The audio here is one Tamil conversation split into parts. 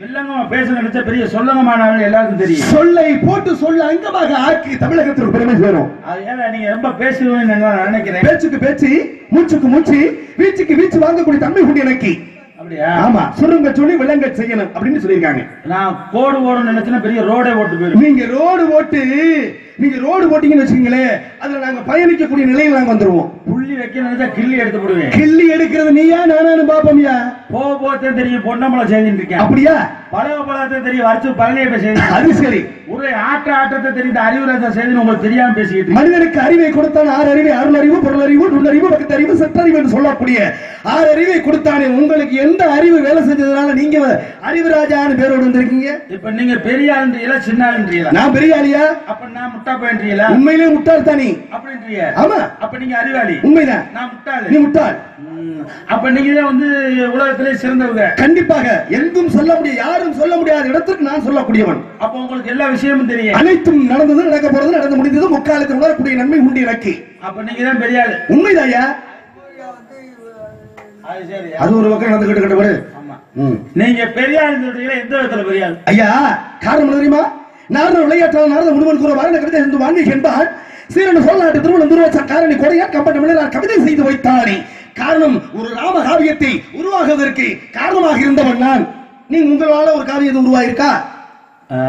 பேச நினைச்ச பெரிய சொல்லங்கமானவங்க எல்லாருக்கும் தெரியும். சொல்லை போட்டு சொல்ல அங்கமாக ஆக்கி தமிழகத்திற்கு பெருமை சேரும். அது ஏன்னா நீங்க ரொம்ப பேசுவேன்னு நான் நினைக்கிறேன். பேச்சுக்கு பேச்சு, மூச்சுக்கு மூச்சு, வீச்சுக்கு வீச்சு வாங்கக்கூடிய தன்மை கொண்டு எனக்கு. அப்படியா? ஆமா, சுருங்க சொல்லி விளங்க செய்யணும் அப்படின்னு சொல்லியிருக்காங்க. நான் கோடு ஓடணும்னு நினைச்சேன்னா பெரிய ரோடே ஓட்டு போயிடும். நீங்க ரோடு ஓட்டிங்கன்னு வச்சுக்கீங்களே, அதுல நாங்க பயணிக்கக்கூடிய நிலையில் நாங்க வந்துருவோம். புள்ளி வைக்க நினைச்சா கிள்ளி எடுத்து போடுவேன். கிள்ளி எடுக்கிறது நீயா நானு பாப்போம்யா? போகத்தான் தெரியும் பொன்னம்பளம் செய்துட்டு இருக்கேன். அப்படியா? பழகப்பழத்தை தெரியும் வரைச்சு பழனியை செய்து. அது சரி. ஒரு ஆட்டத்தை தெரிந்த அறிவுரை செய்து உங்களுக்கு தெரியாம பேசிக்கிட்டு. மனிதனுக்கு அறிவை கொடுத்தான். 6 அறிவு, அருள் அறிவு, பொருள் அறிவு, நுண்ணறிவு, பக்கத்து அறிவு, சற்றறிவு என்று சொல்லக்கூடிய 6 அறிவை கொடுத்தானே. உங்களுக்கு எந்த அறிவு வேலை செஞ்சதுனால நீங்க அறிவு ராஜான்னு பேரோடு வந்திருக்கீங்க? இப்ப நீங்க பெரிய ஆளுன்றீங்களா சின்ன ஆளுன்றீங்களா? நான் பெரிய ஆளியா? அப்ப நான் முட்டா பையன்றீங்களா? உண்மையிலே முட்டாள் தானே அப்படின்றீங்க. ஆமா. அப்ப நீங்க அறிவாளி. உண்மைதான். நான் முட்டாள். நீ முட்டாள். அப்ப நீங்க தான் உலகத்திலே சிறந்தவங்க. கண்டிப்பாக. எங்கும் சொல்ல முடியாது, யாரும் சொல்ல முடியாத இடத்துக்கு நான் சொல்லக்கூடியவன். அப்ப உங்களுக்கு எல்லா விஷயமும் தெரியும். அனைத்தும் நடந்தது, நடக்க போறது, நடந்து முடிந்தது, முக்காலத்தில் உணரக்கூடிய நன்மை உண்டு எனக்கு. அப்ப நீங்க தான் பெரிய ஆளு. உண்மைதாயா? அது ஒரு பக்கம் நடந்துகிட்டு கட்டப்படு. நீங்க பெரிய ஆளு சொல்றீங்களா? எந்த விதத்துல பெரிய ஆளு? ஐயா, காரணம் தெரியுமா? நாரத விளையாட்டாளர் நாரத முழுவன் கூற வாரண கவிதை என்று வான்மீகி என்பார். சீரன சோழநாட்டு திருமணம் துருவச்சா காரணி கொடையா கம்பட்ட மிளரார் கவிதை செய்து வைத்தானே. காரணம், ஒரு ராம காவியத்தை உருவாக்குவதற்கு காரணமாக இருந்தவன் நான். நீங்க உங்களால ஒரு காவியம் உருவாயிருக்கா?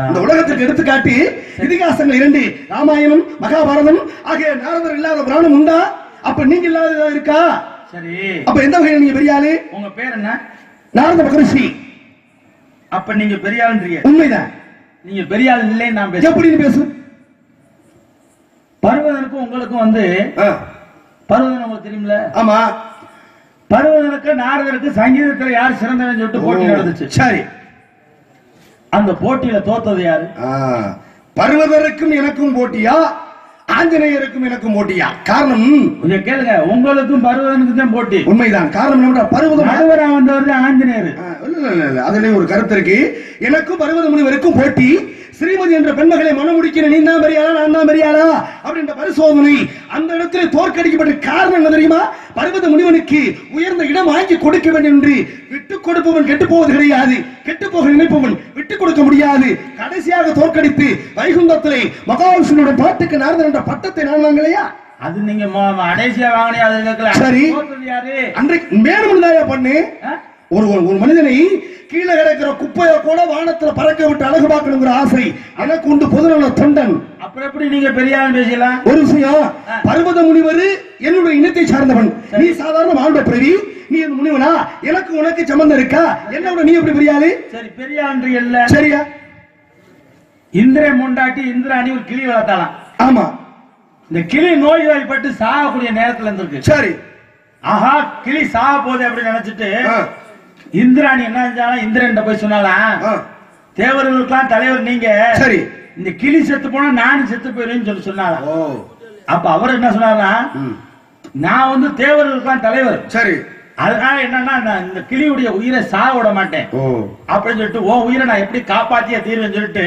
இந்த உலகத்திற்கு எடுத்துக்காட்டி இதிகாசங்கள் 2, ராமாயணம், மகாபாரதம் ஆகிய நாரதர் இல்லாத புராணம் உண்டா? அப்ப நீங்க இல்லாததா இருக்கா? சரி. அப்ப எந்த வகையில் நீங்க பெரிய ஆளு? உங்க பேர் என்ன? நாரத மகரிஷி. அப்ப நீங்க பெரிய ஆளுன்றீங்க. உண்மைதான். நீங்க பெரிய ஆள் இல்லைன்னு நான் பேசுறேன். எப்படி பேசு? பர்வதனுக்கும் உங்களுக்கும் பர்வதன் உங்களுக்கு தெரியுமில்ல? ஆமா. பர்வதனுக்கு நாரதருக்கு சங்கீதத்துல யார் சிறந்தவன் சொல்லிட்டு போட்டி நடந்துச்சு. சரி. அந்த போட்டியில தோத்தது யாரு? பர்வதருக்கும் எனக்கும் போட்டியா, ஆஞ்சநேயருக்கும் எனக்கும் போட்டியா? காரணம் கொஞ்சம் கேளுங்க. உங்களுக்கும் பர்வதனுக்கு தான் போட்டி. உண்மைதான். காரணம் என்ன? பர்வதம் நடுவரா வந்தவர் ஆஞ்சநேயர். அதுல ஒரு கருத்து இருக்கு. எனக்கும் பர்வத முனிவருக்கும் போட்டி. ஸ்ரீமதி என்ற பெண்மகளை மனம் முடிக்கிற நீ தான் பெரியாளா நான் தான் பெரியாளா அப்படின்ற பரிசோதனை அந்த இடத்துல தோற்கடிக்கப்பட்ட காரணம் என்ன தெரியுமா? பர்வத முனிவனுக்கு உயர்ந்த இடம் வாங்கி கொடுக்க வேண்டும் என்று விட்டுக் கொடுப்பவன் கெட்டு போவது கிடையாது. கெட்டு போக நினைப்பவன் விட்டுக் கொடுக்க முடியாது. கடைசியாக தோற்கடித்து வைகுந்தத்திலே மகாவிஷ்ணுவோட பாட்டுக்கு நாரதன் என்ற பட்டத்தை நான் வாங்கலையா? அது நீங்க கடைசியா வாங்கினே. அது கேட்கல. சரி. அன்றைக்கு மேலும் பண்ணு. ஒரு மனிதனை கீழே கிடக்கிற குப்பையை கூட வானத்துல பறக்க விட்டு அழகு பார்க்கணுங்கிற ஆசை எனக்கு உண்டு. பொதுநல தொண்டன். அப்புறம் எப்படி நீங்க பெரிய பேசலாம்? ஒரு விஷயம், பர்வத முனிவர் என்னுடைய இனத்தை சார்ந்தவன். நீ சாதாரண மானுட பிறவி. நீ முனிவனா? எனக்கு உனக்கு சம்பந்தம் இருக்கா? என்னோட நீ எப்படி பெரிய ஆளு? சரி, பெரிய ஆள். சரியா? இந்திர முண்டாட்டி இந்திராணி ஒரு கிளி வளர்த்தாலாம். ஆமா. இந்த கிளி நோய்வாய்ப்பட்டு சாகக்கூடிய நேரத்துல இருந்திருக்கு. சரி. ஆஹா, கிளி சாக போகுது அப்படின்னு நினைச்சிட்டு இந்திராணி என்ன செஞ்சாலும் இந்திரன் போய் சொன்னாலாம், தேவர்களுக்கெல்லாம் தலைவர் நீங்க. சரி. இந்த கிளி செத்து போனா நானும் செத்து போயிருவேன்னு சொல்லி சொன்னாலாம். அப்ப அவர் என்ன சொன்னாரா, நான் தேவர்களுக்கெல்லாம் தலைவர். சரி. அதனால என்னன்னா இந்த கிளியுடைய உயிரை சாக விட மாட்டேன் அப்படின்னு சொல்லிட்டு உன் உயிரை நான் எப்படி காப்பாத்திய தீர்வேன்னு சொல்லிட்டு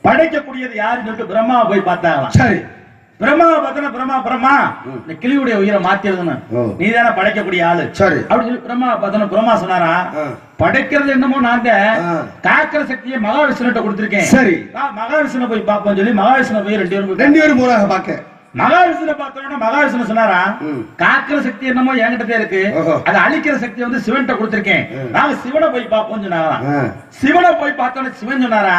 படைக்கக்கூடியது யாருன்னு சொல்லிட்டு பிரம்மாவை போய் பார்த்தாங்களாம். சரி. பிரம்மாவை பார்த்தா பிரம்மா இந்த கிளியுடைய உயிரை மாத்திருதுன்னு நீ தானே படைக்கக்கூடிய ஆளு. சரி. அப்படின்னு சொல்லி பிரம்மா சொன்னாரா, படைக்கிறது என்னமோ நாங்க காக்கிற சக்தியை மகாவிஷ்ணுட்ட கொடுத்திருக்கேன். சரி. மகாவிஷ்ணு போய் பார்ப்போம் சொல்லி மகாவிஷ்ணு போய் ரெண்டு பேரும் போறாங்க பார்க்க. மகாவிஷ்ணு பார்த்தோம்னா மகாவிஷ்ணு சொன்னாரா, காக்கிற சக்தி என்னமோ என்கிட்ட இருக்கு, அதை அழிக்கிற சக்தி சிவன்கிட்ட கொடுத்திருக்கேன், நாங்க சிவனை போய் பார்ப்போம் சொன்னாரா. சிவனை போய் பார்த்தோன்னு சிவன் சொன்னாரா,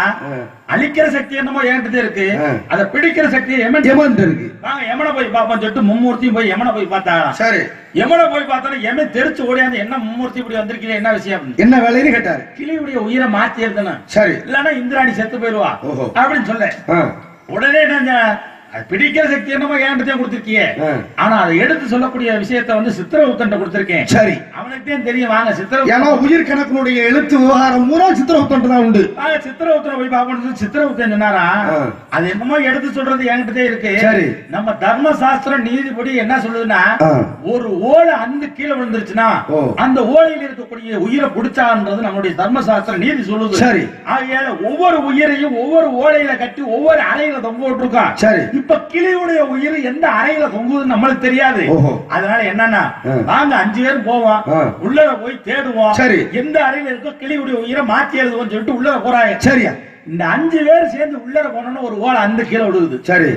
அழிக்கிற சக்தி என்னமோ என்கிட்ட இருக்கு, அதை பிடிக்கிற சக்தி யமன் இருக்கு, நாங்க யமனை போய் பார்ப்போம் சொல்லிட்டு மும்மூர்த்தியும் போய் யமனை போய் பார்த்தாங்க. சரி. யமனை போய் பார்த்தோன்னா யமன் தெரிச்சு ஓடியாந்து என்ன மும்மூர்த்தி இப்படி வந்திருக்கீங்க, என்ன விஷயம், என்ன வேலைன்னு கேட்டாரு. கிளியுடைய உயிரை மாத்தி எழுதுனா. சரி. இல்லன்னா இந்திராணி செத்து போயிருவா அப்படின்னு சொல்ல உடனே நான் பிடிக்கிற சக்தி என்னமோ என்கிட்ட கொடுத்திருக்கிய, ஆனா அதை எடுத்து சொல்லக்கூடிய விஷயத்தை சித்திரகுப்தன் கொடுத்திருக்கேன். சரி. அவனுக்கு தெரியும். வாங்க சித்திரகுப்தன் உயிர் கணக்கினுடைய எழுத்து விவகாரம் பூரா சித்திரகுப்தன் தான் உண்டு. சித்திரகுப்தன் போய் பார்க்கணும். சித்திரகுப்தன் சொன்னாரா, அது என்னமோ எடுத்து சொல்றது என்கிட்ட இருக்கு. சரி. நம்ம தர்ம சாஸ்திரம் நீதிபடி என்ன சொல்லுதுன்னா, ஒரு ஓலை அந்த கீழே விழுந்துருச்சுன்னா அந்த ஓலையில் இருக்கக்கூடிய உயிரை பிடிச்சான்றது நம்மளுடைய தர்ம சாஸ்திரம் நீதி சொல்லுது. சரி. ஆகையால ஒவ்வொரு உயிரையும் ஒவ்வொரு ஓலையில கட்டி ஒவ்வொரு அறையில தொங்க விட்டுருக்கான். சரி. இப்ப கிளியுடைய உயிர் எந்த அறையில தொங்குதுன்னு நம்மளுக்கு தெரியாது. அதனால என்னன்னா நாங்க 5 பேர் போவோம், உள்ள போய் தேடுவோம், சரி எந்த அறையில இருக்கோ கிளியுடைய உயிரை மாத்தி எழுதுவோம் சொல்லிட்டு உள்ள போறாங்க. சரியா? இந்த 5 பேர் சேர்ந்து உள்ளர போனோம்னு ஒரு ஓலை அந்த கீழே விழுகுது. சரி,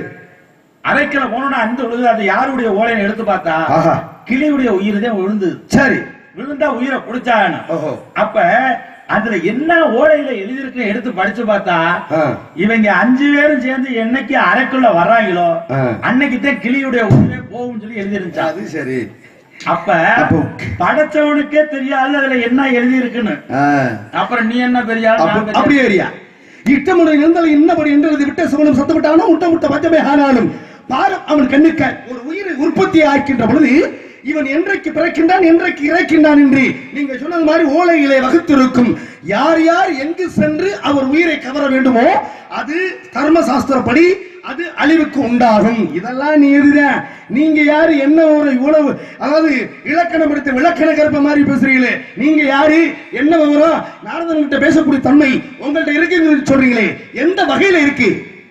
அரைக்கில போனோம்னா அந்த விழுகுது. அது யாருடைய ஓலைன்னு எடுத்து பார்த்தா கிளியுடைய உயிர் தான் விழுந்தது. சரி, விழுந்தா உயிரை குடிச்சாங்க. அப்ப அதுல என்ன ஓலையில எழுதிருக்கு எடுத்து படிச்சு பார்த்தா இவங்க 5 பேரும் சேர்ந்து என்னைக்கு அறைக்குள்ள வர்றாங்களோ அன்னைக்கு தான் கிளியுடைய உயிரே போகும் சொல்லி எழுதிருந்துச்சு. அது சரி. அப்ப படைச்சவனுக்கே தெரியாது அதுல என்ன எழுதி இருக்குன்னு. அப்புறம் நீ என்ன பெரிய அப்படியே இட்டமுறை இருந்தாலும் இன்னபடி என்று விட்ட சமணம் சத்தப்பட்டாலும் முட்ட முட்ட பஞ்சமே ஆனாலும் பாரம் அவன் கண்ணுக்க ஒரு உயிரை உற்பத்தி ஆக்கின்ற பொழுது இவன் என்றைக்கு பிறக்கின்றான் என்றைக்கு இறக்கின்றான் என்று நீங்க சொன்னது மாதிரி ஓலைகளை வகுத்திருக்கும். யார் யார் எங்கு சென்று அவர் உயிரை கவர வேண்டுமோ அது தர்ம சாஸ்திரப்படி அது அழிவுக்கு உண்டாகும். இதெல்லாம் நீ எழுத நீங்க யாரு என்ன ஒரு உணவு அதாவது இலக்கணம் எடுத்த விளக்கண கற்ப மாதிரி பேசுறீங்களே, நீங்க யாரு என்ன விவரம்? நாரதன்கிட்ட பேசக்கூடிய தன்மை உங்கள்கிட்ட இருக்கு சொல்றீங்களே, எந்த வகையில இருக்கு?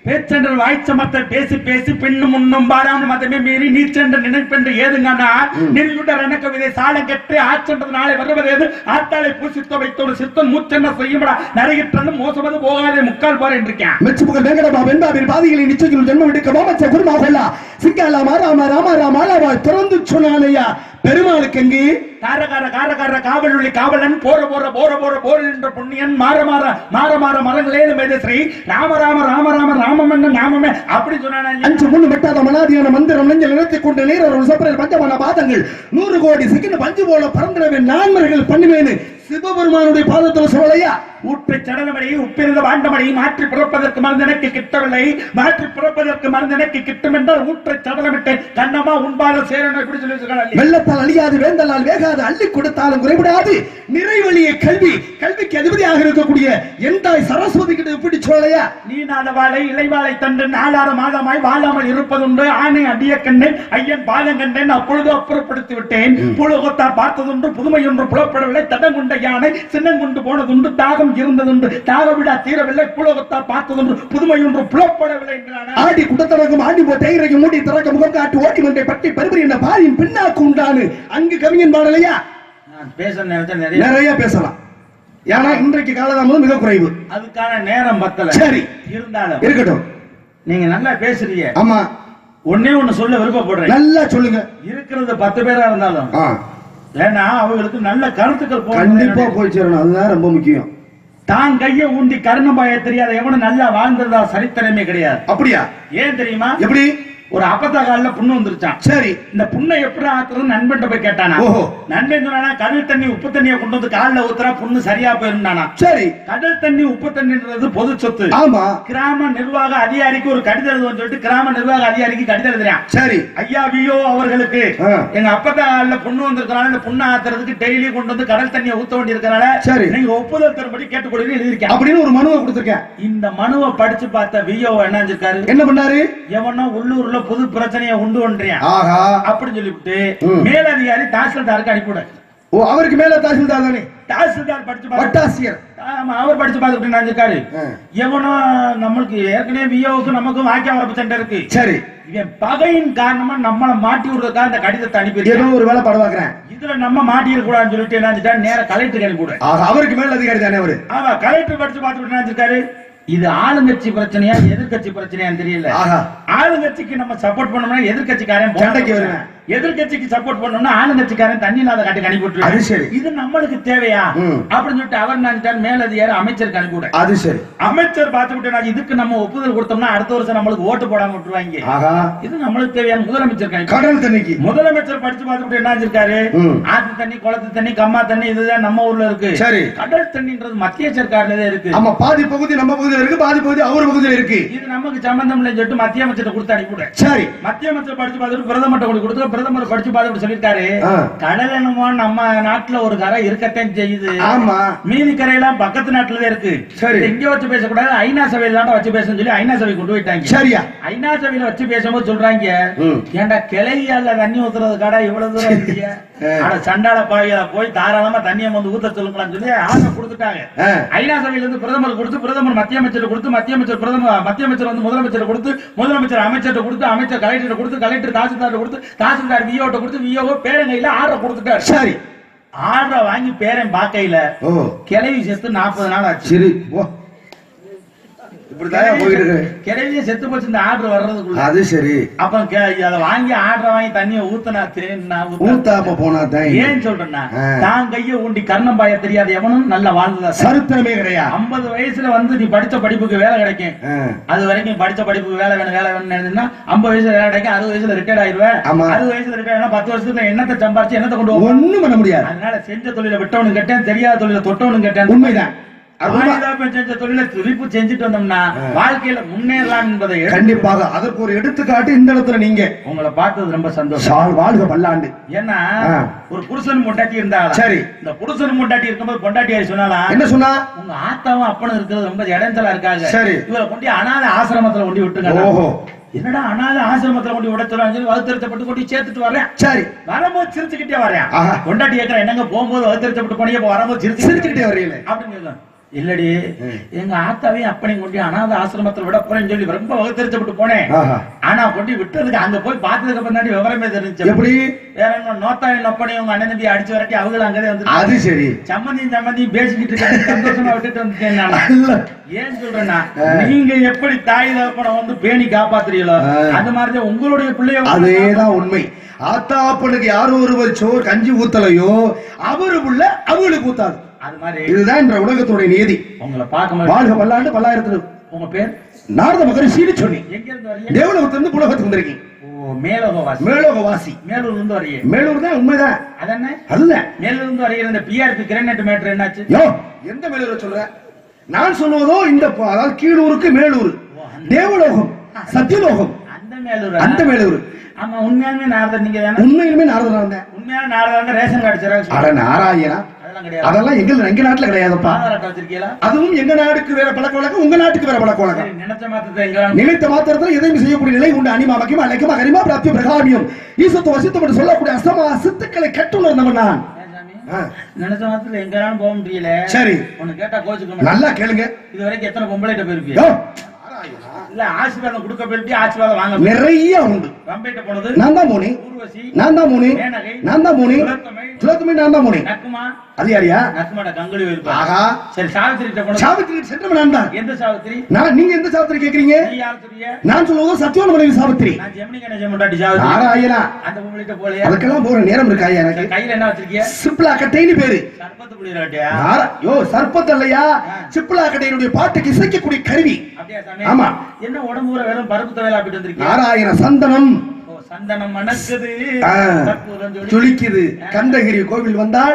பேச்சென்ற வாய்ச்சமத்தை பேசி பேசி பின்னும் முன்னும் பாராமல் மதமே மீறி நீச்சென்ற நினைப்பென்று ஏதுங்கன்னா நெல்லுடர் என கவிதை சாலம் கெட்டு ஆச்சென்றது நாளை வருவது ஏது ஆத்தாளை பூசித்த வைத்தோடு சித்தன் மூச்சென்ன செய்யும்படா நரையிற்று மோசமது போகாதே முக்கால் போற என்றிருக்கேன். மெச்சுப்புகள் வேங்கடபா வெண்பாவின் பாதிகளை நிச்சயம் ஜென்மம் எடுக்க மாமச்ச குருமா கொல்லா சிக்காலா ராமா ராமா ராமாலாவா திறந்து சொன்னானையா பெருமாளுக்கு எங்கே காரகார காவலுள்ளி காவலன் போற போற போற போற போற என்ற புண்ணியன் மாற மாற மாற மாற மரங்களே மேதஸ்ரீ ராம ராம ராம ராம ராமம் என்ன நாமமே அப்படி சொன்னானே. 5 முன்னு மெட்டாத மனாதியான மந்திரம் நெஞ்சல் நிறுத்தி கொண்டு நேரர் சப்பரல் பஞ்சமான பாதங்கள் 100 கோடி சிக்கின பஞ்சு போல பறந்துடவே நான்மர்கள் பண்ணுவேன்னு சிவபெருமானுடைய பாதத்தில் சொல்லலையா? ஊற்றை சடலமடை உப்பிருந்த வாண்டமடை மாற்றி பிறப்பதற்கு மருந்து எனக்கு கிட்டவில்லை, மாற்றி பிறப்பதற்கு மருந்து எனக்கு கிட்டும் என்றால் ஊற்றை சடலமிட்டு கண்ணமா உண்பால சேரணும் எப்படி சொல்லி வெள்ளத்தால் அழியாது வேந்தலால் வேகாது அள்ளி கொடுத்தாலும் குறைவிடாது நிறைவழியை கல்வி கல்விக்கு அதிபதியாக இருக்கக்கூடிய எந்தாய் சரஸ்வதி கிட்ட எப்படி சொல்லலையா? நீ நாளவாளை இளைவாளை தண்டு நாளாறு மாதமாய் வாழாமல் இருப்பதுண்டு ஆணை அடிய கண்டேன் ஐயன் பாலம் கண்டேன் அப்பொழுது அப்புறப்படுத்தி விட்டேன். புலகத்தார் பார்த்ததுண்டு புதுமை ஒன்று புலப்படவில்லை தடம் கொண்ட யானை சின்னம் கொண்டு போனதுண்டு தாகம் இருந்ததுண்டு தாக விடா தீரவில்லை புலகத்தார் பார்த்ததுண்டு புதுமை ஒன்று புலப்படவில்லை என்றான. ஆடி குடத்தரங்கும் ஆண்டி போட்ட இறைக்கு மூடி திறக்க முகம் காட்டு ஓட்டி கொண்டே பட்டி பருபரி என்ற பாரின் பின்னாக்கு உண்டானு அங்கு கவிஞன் பாடலையா? நான் பேச நிறைய பேசலாம், ஏன்னா இன்றைக்கு காலதாமதம் மிக குறைவு, அதுக்கான நேரம் பத்தல. சரி, இருந்தாலும் இருக்கட்டும், நீங்க நல்லா பேசுறீங்க. ஆமா, ஒன்னே ஒண்ணு சொல்ல விருப்பப்படுறேன், நல்லா சொல்லுங்க. இருக்கிறது 10 பேரா இருந்தாலும் ஏன்னா அவங்களுக்கு நல்ல கருத்துக்கள் கண்டிப்பா போய் சேரணும், அதுதான் ரொம்ப முக்கியம். தான் கையை ஊண்டி கருணபாய தெரியாத எவனும் நல்லா வாழ்ந்ததா சரித்திரமே கிடையாது. அப்படியா? ஏன் தெரியுமா? எப்படி? ஒரு அப்பத்தா காலில புண்ணு வந்துருச்சான். சரி, இந்த புண்ணை எப்படி ஆத்துறது நண்பன் போய் கேட்டானா. நண்பன் சொன்னா கடல் தண்ணி உப்பு தண்ணியை கொண்டு வந்து காலில் ஊத்துறா புண்ணு சரியா போயிருந்தானா. சரி, கடல் தண்ணி உப்பு தண்ணின்றது பொது சொத்து. ஆமா, கிராம நிர்வாக அதிகாரிக்கு ஒரு கடிதம் எழுதுன்னு சொல்லிட்டு கிராம நிர்வாக அதிகாரிக்கு கடிதம் எழுதுறான். சரி, ஐயா வியோ அவர்களுக்கு எங்க அப்பத்தா காலில புண்ணு வந்திருக்கனால இந்த புண்ணை ஆத்துறதுக்கு டெய்லி கொண்டு வந்து கடல் தண்ணியை ஊத்த வேண்டி இருக்கனால சரி நீங்க ஒப்புதல் தரும்படி கேட்டுக்கொண்டு எழுதிருக்கேன் அப்படின்னு ஒரு மனுவை கொடுத்திருக்கேன். இந்த மனுவை படிச்சு பார்த்த வியோ என்ன செஞ்சிருக்காரு, என்ன பண்ணாரு, எவனோ உள்ளூர்ல புது பிரச்சனையை உண்டு பண்றியா அப்படின்னு சொல்லிவிட்டு மேலதிகாரி தாசில்தாருக்கு அனுப்பிவிட. ஓ, அவருக்கு மேல தாசில்தார் தானே, தாசில்தார் படிச்சு வட்டாசியர். ஆமா, அவர் படிச்சு பார்த்துட்டு நினைச்சிருக்காரு எவனோ நம்மளுக்கு ஏற்கனவே வியோவுக்கு நமக்கும் வாக்கிய வரப்பு சண்டை இருக்கு. சரி, இவன் பகையின் காரணமா நம்மள மாட்டி விடுறதுக்காக இந்த கடிதத்தை அனுப்பி ஏதோ ஒரு வேலை படவாக்குறேன், இதுல நம்ம மாட்டிட கூடாதுன்னு சொல்லிட்டு என்ன நேர கலெக்டருக்கு அனுப்பிவிட. அவருக்கு மேல அதிகாரி தானே அவரு. ஆமா, கலெக்டர் படிச்சு பார்த்துட்டு நினைச்சிருக்காரு இது ஆளுங்கட்சி பிரச்சனையா எதிர்கட்சி பிரச்சனையான்னு தெரியல. ஆளுங்கட்சிக்கு நம்ம சப்போர்ட் பண்ணோம்னா எதிர்கட்சிக்காரன் சண்டைக்கு வருவேன், எதிர்கட்சிக்கு சப்போர்ட் பண்ணோம்னா ஆளுங்கட்சிக்காரன் தண்ணி இல்லாத காட்டி அனுப்பிவிட்டு இது நம்மளுக்கு தேவையா அப்படின்னு சொல்லிட்டு அவர் நினைச்சார் மேலதிகாரி அமைச்சருக்கு அனுப்பிவிட. அது சரி, அமைச்சர் பார்த்துக்கிட்டு இதுக்கு நம்ம ஒப்புதல் கொடுத்தோம்னா அடுத்த வருஷம் நம்மளுக்கு ஓட்டு போடாம விட்டுருவாங்க, இது நம்மளுக்கு தேவையான முதலமைச்சர் கடல் தண்ணிக்கு. முதலமைச்சர் படிச்சு பார்த்துக்கிட்டு என்ன செஞ்சிருக்காரு, ஆத்து தண்ணி குளத்து தண்ணி கம்மா தண்ணி இதுதான் நம்ம ஊர்ல இருக்கு. சரி, கடல் தண்ணின்றது மத்திய சர்க்கார்ல தான் இருக்கு. ஆமா, பாதி பகுதி நம்ம பகுதியில இருக்கு, பாதி பகுதி அவர் பகுதியில இருக்கு, இது நமக்கு சம்பந்தம் இல்லைன்னு சொல்லிட்டு மத்திய அமைச்சர் கொடுத்து அனுப்பிவிட. சரி, மத்திய அமைச்சர் படிச்சு பார்த்துட்டு பிரதமர்கிட்ட கொடுத்து பிரதமர் படிச்சு பார்த்து சொல்லிருக்காரு, கடல் என்னமோ நம்ம நாட்டுல ஒரு கரை இருக்கத்தான் செய்யுது. ஆமா, மீதி கரையெல்லாம் பக்கத்து நாட்டுலதான் இருக்கு. சரி, இங்க வச்சு பேசக்கூடாது, ஐநா சபையில தான் வச்சு பேசணும்னு சொல்லி ஐநா சபை கொண்டு போயிட்டாங்க. சரியா, ஐநா சபையில வச்சு பேசும்போது சொல்றாங்க, ஏன்டா கிளையால தண்ணி ஊத்துறது கடை இவ்வளவு தூரம் இல்லையா, ஆனா சண்டால பாவியா போய் தாராளமா தண்ணியை வந்து ஊத்த சொல்லுங்களான்னு சொல்லி ஆர்டர் கொடுத்துட்டாங்க. ஐநா சபையில இருந்து பிரதமர் கொடுத்து, பிரதமர் மத்திய அமைச்சர் கொடுத்து, மத்திய அமைச்சர் பிரதமர், மத்திய அமைச்சர் வந்து முதலமைச்சர் கொடுத்து, முதலமைச்சர் அமைச்சர் கொடுத்து, அமைச்சர் கலெக்டர் கொடுத்து, கலெக்டர் தாசில்தார் கொடுத்து, தாசில்தார் விஓட்ட கொடுத்து, விஓ பேரங்கையில ஆர்டர் கொடுத்துட்டாரு. சரி, ஆர்டர் வாங்கி பேரன் பாக்கையில கிளவி செத்து 40 நாள் ஆச்சு. சரி, கிளவிய செத்து போச்சு இந்த ஆர்டர் வர்றதுக்குள்ள. அது சரி, அப்ப அதை வாங்கி ஆர்டர் வாங்கி தண்ணியை ஊத்தனா ஊத்தாம போனா ஏன் சொல்றேன்னா, தான் கைய ஊண்டி கர்ணம் பாய தெரியாத எவனும் நல்ல வாழ்ந்ததா சரித்திரமே கிடையாது. 50 வயசுல வந்து நீ படிச்ச படிப்புக்கு வேலை கிடைக்கும், அது வரைக்கும் படிச்ச படிப்புக்கு வேலை வேணும் வேலை வேணும்னா 50 வயசுல வேலை கிடைக்கும், 60 வயசுல ரிட்டையர்ட் ஆயிடுவேன். 60 வயசுல ரிட்டையர் 10 வருஷத்துல என்னத்தை சம்பாரிச்சு என்னத்தை கொண்டு ஒண்ணும் பண்ண முடியாது. அதனால செஞ்ச தொழிலை விட்டவனும் கேட்டேன், தெரியாத தொழிலை தொட்டவனும் கேட்டேன். உண்மைதான், செஞ்ச தொழில துடிப்பு செஞ்சுட்டு வந்தோம்னா வாழ்க்கையில முன்னேறலாம் என்பதை கண்டிப்பாக அதற்கு ஒரு எடுத்துக்காட்டு இந்த இடத்துல நீங்க உங்களை பார்த்தது ரொம்ப சந்தோஷம். வாழ்க பல்லாண்டு. ஏன்னா ஒரு புருஷன் பொண்டாட்டி இருந்தாங்க. சரி, இந்த புருஷன் பொண்டாட்டி இருக்கும்போது பொண்டாட்டியாரி சொன்னாலா என்ன சொன்னா, உங்க ஆத்தாவும் அப்பனும் இருக்கிறது ரொம்ப இடைஞ்சலா இருக்காங்க. சரி, இவரை கொண்டு அனாதை ஆசிரமத்துல கொண்டு விட்டுங்க. ஓஹோ, என்னடா அனாதை ஆசிரமத்துல கொண்டு விட சொல்றாங்க, வகுத்தறிச்சப்பட்டு கொண்டு சேர்த்துட்டு வரேன். சரி, வரும்போது சிரிச்சுக்கிட்டே வரேன். பொண்டாட்டி கேட்கற என்னங்க போகும்போது வகுத்தறிச்சப்பட்டு போனீங்க, வரும்போது சிரிச்சுக்கிட்டே வரீங்களே அப்படின்னு. இல்லடி, எங்க ஆத்தாவையும் அப்பனையும் கொண்டு அனாத ஆசிரமத்தில் விட போறேன்னு சொல்லி ரொம்ப வகுத்தறிச்சப்பட்டு போனேன். ஆனா கொண்டு விட்டதுக்கு அங்க போய் பார்த்ததுக்கு அப்புறம் விவரமே தெரிஞ்சு. எப்படி வேற என்ன நோத்தாயும் அப்பனையும் உங்க அண்ணன் தம்பி அடிச்சு வரட்டி அவங்களும் அங்கதே வந்து. அது சரி, சம்மந்தியும் பேசிக்கிட்டு சந்தோஷமா விட்டுட்டு வந்துட்டேன் நான். ஏன் சொல்றேன்னா, நீங்க எப்படி தாய் தகப்பனை வந்து பேணி காப்பாத்துறீங்களோ அந்த மாதிரி உங்களுடைய பிள்ளைய. அதேதான் உண்மை. ஆத்தா அப்பனுக்கு யாரும் ஒருவர் சோறு கஞ்சி ஊத்தலையோ அவரு புள்ள அவங்களுக்கு ஊத்தாது. அது மாதிரி இதுதான் இந்த உலகத்துடைய நியதி. உங்களை பார்க்க வாழ்க பல்லாண்டு பல்லாயிரத்துல. உங்க பேர் நாரத மகரிஷின்னு சொன்னி. எங்க இருந்து வரீங்க? தேவலோகத்துல இருந்து புலகத்துக்கு வந்திருக்கீங்க. ஓ, மேலோகவாசி. மேலோகவாசி, மேலூர்ல இருந்து வரீங்க. மேலூர் தான், உண்மைதான். அதென்ன அல்ல, மேலூர்ல இருந்து வரீங்க. இந்த பிஆர்பி கிரேனைட் மேட்டர் என்னாச்சு? யோ, எந்த மேலூரை சொல்ற? நான் சொல்வதோ இந்த அதாவது கீழூருக்கு மேலூர், தேவலோகம், சத்தியலோகம், அந்த மேலூர். அந்த மேலூர். ஆமா, உண்மையாலுமே நாரதர் நீங்க தானே? உண்மையிலுமே நாரதர் தான். உண்மையான நாரதர் ரேஷன் கார்டு ஜெராக்ஸ். அட நாராயணா, அதெல்லாம் எங்க நாட்டுல கிடையாதுப்பா. அதுவும் எங்க நாட்டுக்கு வேற பழக்க வழக்கம், உங்க நாட்டுக்கு வேற பழக்க வழக்கம். நினைத்த மாத்திரத்தில் எதையும் செய்யக்கூடிய நிலை உண்டு. அனிமா மக்கிமா அலைக்குமா கரிமா பிராப்திய பிரகாமியம் ஈசத்து வசித்தம் என்று சொல்லக்கூடிய அஸ்தமா சித்துக்களை கற்றுணர்ந்தவன் நான். நினைச்ச மாத்திரத்துல எங்கனாலும் போக முடியல. சரி, ஒன்னு கேட்டா கோச்சுக்க நல்லா கேளுங்க. இது வரைக்கும் எத்தனை பொம்பளைட்ட போயிருப்பியா? இல்ல, ஆசீர்வாதம் கொடுக்க போயிட்டு ஆசீர்வாதம் வாங்க நிறைய உண்டு. ரம்பேட்ட போனது நான் தான் போனேன், ஊர்வசி நான் தான் போனேன், நான் தான் போனேன், துலத்துமை நான் தான் போனேன். நக்குமா அது யாரியா? நக்குமாட கங்குலி போயிருப்பா. ஆஹா, சரி. சாவித்திரி கிட்ட போனது. சாவித்திரி சென்றவன் நான் தான். எந்த சாவித்திரி? நீங்க எந்த சாவித்திரி கேக்குறீங்க? நீ யார் சொல்றீங்க? நான் சொல்லுவது சத்தியவான் மனைவி சாவித்திரி. நான் ஜெமினி கணேசன் முண்டாட்டி சாவித்திரி. நாராயணா, அந்த பொம்பளைட்ட போலையா? அதுக்கெல்லாம் போற நேரம் இருக்கா எனக்கு? கையில என்ன வச்சிருக்கீங்க? சிப்லா கட்டைன்னு பேரு. சர்பத்து புடிறாட்டியா? யோ, சர்பத்து இல்லையா, சிப்லா கட்டையினுடைய பாட்டுக்கு இசைக்கக்கூடிய கருவி. அப்படியே சாமி? ஆமா. என்ன உடம்புற வேற பருப்பு தவேல அப்படிட்டு வந்திருக்கீங்க? நாராயண சந்தனம். சந்தனம் மணக்குது, துளிக்குது. கந்தகிரி கோவில் வந்தால்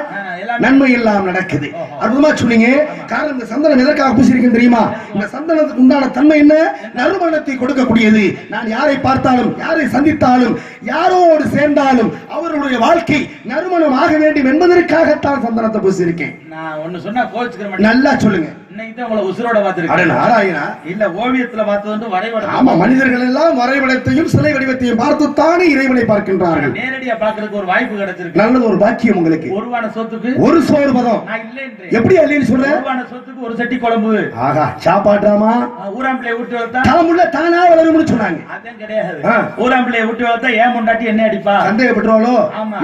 நன்மை எல்லாம் நடக்குது. அற்புதமா சொன்னீங்க. காரணம், இந்த சந்தனம் எதற்காக பூசிருக்கேன் தெரியுமா? இந்த சந்தனத்துக்கு உண்டான தன்மை என்ன? நறுமணத்தை கொடுக்கக்கூடியது. நான் யாரை பார்த்தாலும், யாரை சந்தித்தாலும், யாரோடு சேர்ந்தாலும் அவருடைய வாழ்க்கை நறுமணம் ஆக வேண்டும் என்பதற்காகத்தான் சந்தனத்தை பூசிருக்கேன். நான் ஒன்னு சொன்னா கோச்சுக்கிறேன், நல்லா சொல்லுங்க. இன்னைக்கு உங்களை உசுரோட பார்த்திருக்கேன். நாராயணா, இல்ல ஓவியத்துல பார்த்தது வரைபடம். ஆமா, மனிதர்கள் எல்லாம் வரைபடத்தையும் சிலை வடிவத்தையும் பார்த்துத்தானே இறைவனை பார்க்கின்றார்கள். நேரடியா பார்க்கறதுக்கு ஒரு வாய்ப்பு கிடைச்சிருக்கு. நல்லது, ஒரு பாக்கியம் உங்களுக்கு. ஒருவான சொத்துக்கு ஒரு சோறு பதம். நான் இல்ல எப்படி இல்லன்னு சொல்றேன்? ஒருவான சொத்துக்கு ஒரு சட்டி குழம்பு. ஆஹா, சாப்பாட்டாமா? ஊராம்பிளை ஊட்டி வளர்த்தா தாமுள்ள தானா வளரும்னு சொன்னாங்க. அதான் கிடையாது. ஊராம்பிளை ஊட்டி வளர்த்தா ஏன் முண்டாட்டி என்ன அடிப்பா? சந்தேகப்படுறாளோ?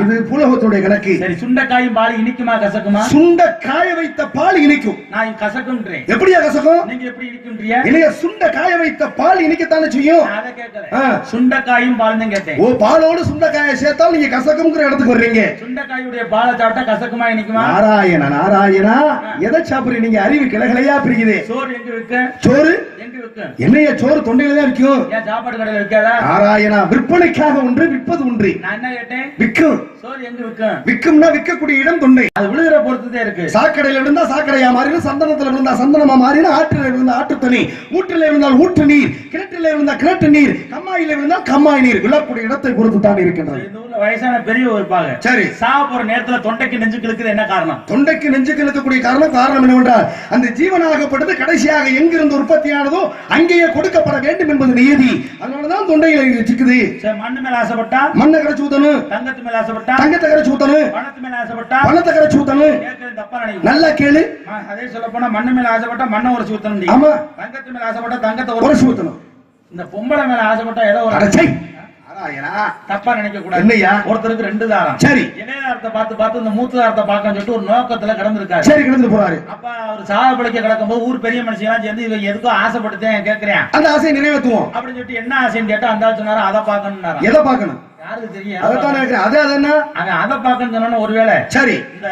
இது புலகத்துடைய கணக்கு. சரி, சுண்டைக்காயும் பால் இனிக்குமா கசக்குமா? சுண்டைக்காய வைத்த பால் இனிக்கும். நான் கசக்கும். எப்படியா கசக்கும்? நீங்க எப்படி இனிக்கும்ன்றியா? இல்லையா, சுண்ட காய வைத்த பால் இனிக்கத்தானே செய்யும். அத கேக்கல, சுண்டக்காயும் பால் தான் கேட்டேன். ஓ, பாலோடு சுண்டக்காயை சேர்த்தால் நீங்க கசக்கும்ங்கற இடத்துக்கு வர்றீங்க. சுண்டக்காயுடைய பாலை சாப்பிட்டா கசக்குமா இனிக்குமா? நாராயணா, நாராயணா, எதை சாப்பிடுறீங்க? நீங்க அறிவு கிளகலையா பிரிக்குது. சோறு எங்க விக்க? சோறு எங்க விக்க? என்னைய சோறு தொண்டையில தான் விக்கும். ஏன் சாப்பாடு கடையில விக்காதா? நாராயணா, விற்பனைக்காக ஒன்று, விற்பது ஒன்று. நான் என்ன கேட்டேன்? விக்கும். சோறு எங்க விக்கும்? விக்கும்னா விக்கக்கூடிய இடம் தொண்டை. அது விழுகிற பொறுத்துதே இருக்கு. சாக்கடையில இருந்தா சாக்கடையா மாறிடும், சந்தனத்துல இருந்தா சந்தனமா மாறிடும், ஆற்றில இருந்தா ஆற்று தண்ணி, ஊற்றில இருந்தால் ஊற்று நீர், கிணற்றில இருந்தா கிணற்று நீர், கம்மாயில இருந்தால் கம்மாய் நீர். விழக்கூடிய இடத்தை பொறுத்து தான் இருக்கின்றது. வயசான பெரியவங்க இருப்பாங்க. சரி. சாக போற நேரத்துல தொண்டைக்கு நெஞ்சுக்கு இழுக்குது என்ன காரணம்? தொண்டைக்கு நெஞ்சுக்கு இழுக்கக்கூடிய காரணம் என்னவென்றால் அந்த ஜீவனாகப்பட்டது கடைசியாக எங்கிருந்து உற்பத்தியானதோ அங்கேயே கொடுக்கப்பட வேண்டும் என்பது நியதி. அதனாலதான் தொண்டையில சிக்குது. மண்ணு மேல ஆசைப்பட்டா மண்ணை கரைச்சு ஊத்தணும், தங்கத்து மேல ஆசைப்பட்டா தங்கத்தை கரைச்சு ஊத்தணும், பணத்து மேல ஆசைப்பட்டா பணத்தை கரைச்சு ஊத்தணும். தப்பா நினைக்கும். நல்லா கேளு. அதே சொல்ல போனா மண்ணு மேல ஆசைப்பட்டா மண்ணை உரைச்சு ஊத்தணும். ஆமா. தங்கத்து மேல ஆசைப்பட்டா தங்கத்தை உரைச்சு ஊத்தணும். இந்த பொம்பளை மேல ஆசைப்பட்டா ஏதோ ஒரு தப்பா நினைக்க கூடாது. என்னையா ஒருத்தருக்கு 2 தாரம். சரி. இளையதாரத்தை பார்த்து இந்த மூத்த தாரத்தை பார்க்க சொல்லிட்டு ஒரு நோக்கத்துல கடந்திருக்காரு. சரி, கடந்து போறாரு. அப்ப அவர் சாக பிழைக்க கிடக்கும் போது ஊர் பெரிய மனுஷன் எல்லாம் சேர்ந்து இவங்க எதுக்கோ ஆசைப்பட்டுட்டேன் கேட்கிறேன், அந்த ஆசையை நிறைவேற்றுவோம் அப்படின்னு சொல்லிட்டு என்ன ஆசைன்னு கேட்டா அந்த ஆள் சொன்னாரு அதை பார்க்கணும். எதை பார்க்கணும்? யாருக்கு தெரியும்? அதான் அது என்ன அதை பார்க்கணும் சொன்னா ஒருவேளை சரி இந்த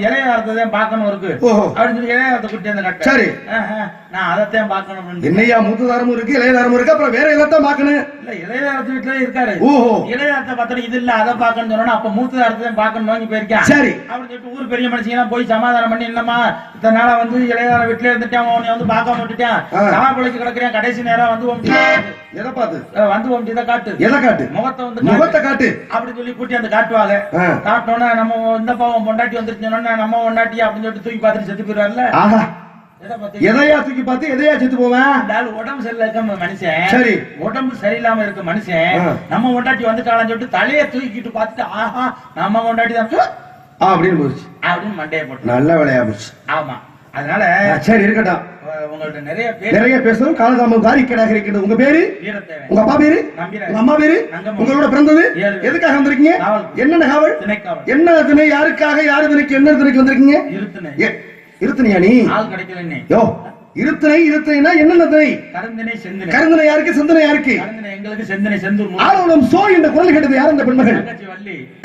இளையதாரத்தை பார்க்கணும் இருக்கு அப்படின்னு சொல்லி இளையதாரத்தை கூட்டி அந்த கட்ட. சரி, நான் அதைத்தான் பார்க்கணும். என்னையா மூத்ததாரமும் இருக்கு இளையதாரமும் இருக்கு, அப்புறம் வேற எதைத்தான் பார்க்கணும்? இல்ல இளையதாரத்து வீட்டுல இருக்காரு. இளையதாரத்தை பார்த்தா இது இல்ல அதை பார்க்கணும் சொன்னா அப்ப மூத்ததாரத்தை தான் பார்க்கணும் வாங்கி போயிருக்கேன். சரி அப்படின்னு சொல்லிட்டு ஊர் பெரிய மனுஷங்க எல்லாம் போய் சமாதானம் பண்ணி என்னமா இத்தனை நாளா வந்து இளையதார வீட்டுல இருந்துட்டேன், உன்னை வந்து பார்க்காம விட்டுட்டேன், சாப்பிளைக்கு கிடக்குறேன், கடைசி நேரம் வந்து எதை பார்த்து வந்து இதை காட்டு, எதை காட்டு, முகத்தை வந்து காட்டு அப்படின்னு சொல்லி கூட்டி அந்த காட்டுவாங்க. காட்டோன்னா நம்ம இந்த பாவம் பொண்டாட்டி வந்துருச்சோன்னா நம்ம பொண்டாட்டி அப்படின்னு சொல்லிட்டு தூக்கி பார்த்துட்டு செத்து போயிடுவார்ல. எதையா தூக்கி பார்த்து எதையா செத்து போவேன்? உடம்பு சரியில்லை இருக்க மனுஷன். சரி, உடம்பு சரியில்லாம இருக்க மனுஷன் நம்ம பொண்டாட்டி வந்துட்டாலும் சொல்லிட்டு தலையை தூக்கிட்டு பார்த்துட்டு ஆஹா நம்ம பொண்டாட்டி தான் அப்படின்னு போச்சு அப்படின்னு மண்டையை போட்டு நல்ல வேலையா போச்சு. ஆமா. அதனால சரி இருக்கட்டும், உங்கள்ட்ட நிறைய பேசணும். காலதாமம் காரிக்கடாக இருக்கிறது. உங்க பேரு, உங்க அப்பா பேரு, உங்க அம்மா பேரு, உங்களோட பிறந்தது, எதுக்காக வந்திருக்கீங்க, என்னென்ன காவல், என்ன திணை, யாருக்காக, யாரு திணைக்கு, என்ன திணைக்கு வந்திருக்கீங்க? இருத்தனையா நீ? ஆள் கிடைக்கல. யோ இருத்தனைனா என்னென்ன திணை? கருந்தினை செந்தினை. கருந்தினை யாருக்கு, செந்தினை யாருக்கு? கருந்தினை எங்களுக்கு, செந்தினை செந்தூர். ஆளும் சோ என்ற குரல் கேட்டது யார்? அந்த பெண்மகள்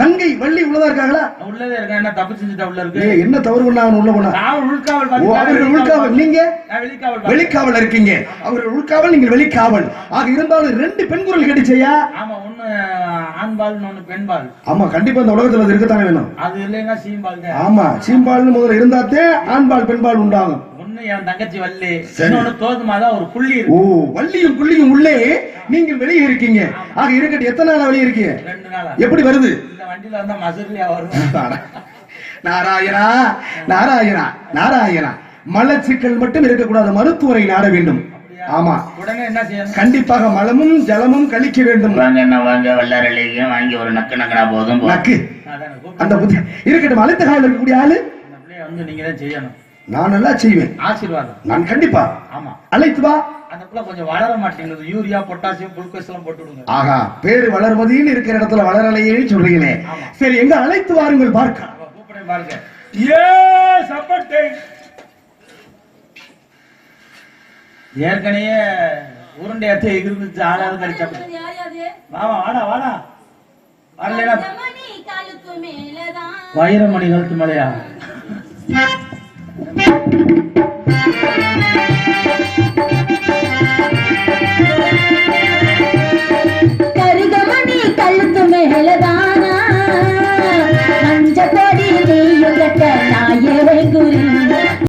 தங்கை வள்ளி உள்ளதா இருக்காங்களா? உள்ளதே இருக்கா. என்ன தப்பு செஞ்சுட்டா உள்ள இருக்கு? என்ன தவறு பண்ணா உள்ள போனா? உள்காவல். அவர்கள் உள்காவல், நீங்க வெளிக்காவல் இருக்கீங்க. அவர்கள் உள்காவல், நீங்கள் வெளிக்காவல். ஆக இருந்தாலும் 2 பெண் குரல் கேட்டுச்சையா? ஆமா, ஒண்ணு ஆண்பால் ஒண்ணு பெண்பால். ஆமா, கண்டிப்பா இந்த உலகத்துல அது இருக்கத்தானே வேணும். அது இல்லைன்னா சீம்பால். ஆமா, சீம்பால்னு முதல்ல இருந்தாத்தே ஆண்பால் பெண்பால் உண்டாகும். என் தங்கச்சி வள்ளி, இன்னொன்னு தோதுமாதான் ஒரு புள்ளி இருக்கு. ஓ, வள்ளியும் புள்ளியும் உள்ளே, நீங்கள் வெளியே இருக்கீங்க. ஆக இருக்கட்டும், எத்தனை நாளா வெளியே இருக்கீங்க? 2 நாளா. எப்படி வருது? இந்த வண்டியில வந்தா மசூரியா வரும். நாராயணா நாராயணா நாராயணா. மலச்சிக்கல் மட்டும் இருக்கக்கூடாது, மருத்துவரை நாட வேண்டும். ஆமா, உடனே என்ன செய்யணும்? கண்டிப்பாக மலமும் ஜலமும் கழிக்க வேண்டும். வாங்க வல்லாரலையும் வாங்கி ஒரு நக்கு நக்கனா போதும். நக்கு அந்த புத்தி இருக்கட்டும். அழைத்த காலம் இருக்கக்கூடிய ஆளு வந்து நீங்க தான் செய்யணும். நான் நல்லா செய்வேன். ஆசீர்வாதம். நான் கண்டிப்பா. ஆமா, அழைத்து வா. அந்த புள்ள கொஞ்சம் வளர மாட்டேங்குது. யூரியா பொட்டாசியம் குளுக்கோஸ் எல்லாம் போட்டு விடுங்க. ஆகா, பேரு வளர்மதின்னு இருக்கிற இடத்துல வளரலையே சொல்றீங்களே. சரி, எங்க அழைத்து வாருங்கள் பார்க்க. கூப்பிடுறேன் பாருங்க. ஏ சப்பட்டை ஏற்கனவே உருண்டை அத்தை இருந்துச்சு. ஆளாவது கடிச்சா வாடா வாடா வாடா. வரலனா வைரமணி கழுத்து மேலயா?